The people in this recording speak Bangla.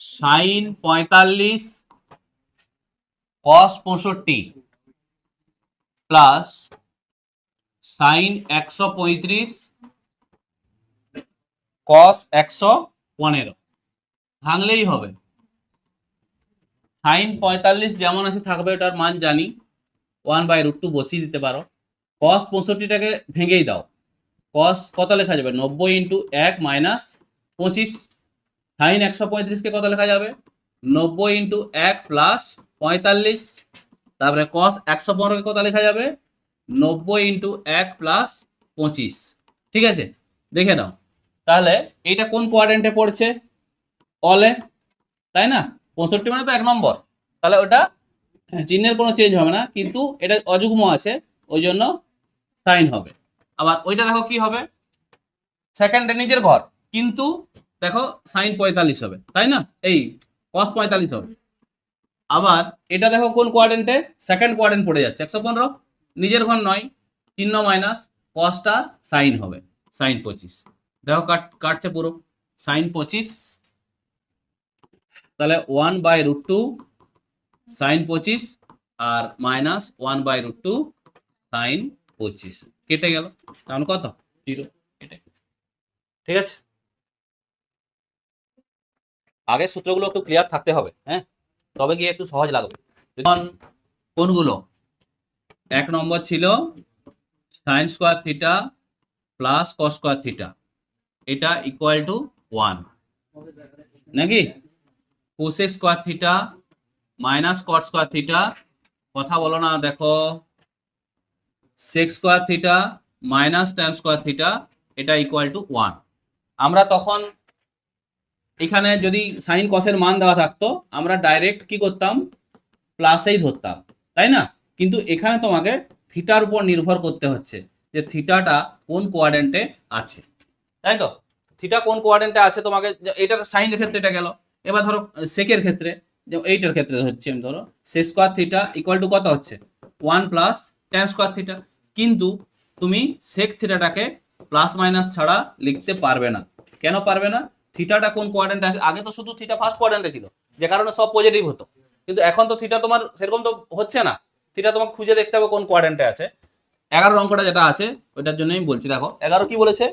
সাইন 45 কস 65 প্লাস সাইন 135 কস 115 ভাঙলেই হবে। সাইন 45 যেমন আছে থাকবে, ওটার মান জানি, 1/√2 বসিয়ে দিতে পারো। কস 65টাকে ভেঙেই দাও, কস কত লেখা যাবে, 90 ইন্টু 1 মাইনাস 25। সাইন 135কে কত লেখা যাবে, 90 ইন্টু 1 প্লাস 45। তারপরে কস 115কে কত লেখা যাবে, 90 ইন্টু 1 প্লাস 25। ঠিক আছে, দেখে নাও তাহলে এইটা কোন কোয়াড্রেন্টে পড়ছে, অলে, তাই না? 65 মানে তো 1 নম্বর, তাহলে ওটা চিহ্নের কোনো চেঞ্জ হবে না, কিন্তু এটা অযুগ্ম আছে ওই জন্য সাইন হবে। আবার ওইটা দেখো কি হবে, সেকেন্ডে নিজের ঘর, কিন্তু দেখো সাইন 45 হবে, তাই না? এই কস 45 হবে। আবার এটা দেখো কোন কোয়াড্রেন্টে, সেকেন্ড কোয়াড্রেন্ট পড়ে যাচ্ছে, 115 নিজের ঘর নয়, চিহ্ন মাইনাস, কসটা সাইন হবে, সাইন 25। দেখো কাটছে পুরো, সাইন 25, তাহলে 1/√2 সাইন 25 আর মাইনাস 1/√2 সাইন 25 কেটে গেল, তাহলে কত, 0। এটাই, ঠিক আছে। আগের সূত্রগুলো একটু ক্লিয়ার থাকতে হবে, হ্যাঁ, তবে গিয়ে একটু সহজ লাগবে। কোনগুলো, 1 নম্বর ছিল sine square theta plus cos square theta, এটা ইকুয়াল টু 1 নাকি? Cosec square theta minus cot square theta, কথা বলো না, দেখো sec square theta minus tan square theta, এটা ইকুয়াল টু 1। আমরা তখন এখানে যদি সাইন কসের মান দেওয়া থাকতো আমরা ডাইরেক্ট কি করতাম, প্লাসেই ধরতাম, তাই না? কিন্তু এখানে তোমাকে থিটার উপর নির্ভর করতে হচ্ছে যে থিটাটা কোন কোয়াড্রেন্টে আছে, তাই তো? থিটা কোন কোয়াড্রেন্টে আছে তোমাকে, এটার সাইনের ক্ষেত্রে এটা গেল। এবার ধরো সেকের ক্ষেত্রে, যেমন এইটার ক্ষেত্রে হচ্ছে, আমি ধরো sec square theta equal to কত হচ্ছে, 1 প্লাস ট্যান স্কোয়ার থিটা, কিন্তু তুমি সেক থিটাটাকে প্লাস মাইনাস ছাড়া লিখতে পারবে না। কেন পারবে না, থিটাটা কোন কোয়াড্রেন্টে আছে, আগে তো শুধু থিটা ফার্স্ট কোয়াড্রেন্টে ছিল, যে কারণে সব পজিটিভ হতো, কিন্তু এখন তো থিটা তোমার সেরকম তো হচ্ছে না, থিটা তোমাকে খুঁজে দেখতে হবে কোন কোয়াড্রেন্টে আছে। 11 অঙ্কটা যেটা আছে ওইটার জন্য আমি বলছি, দেখো 11 কি বলেছে,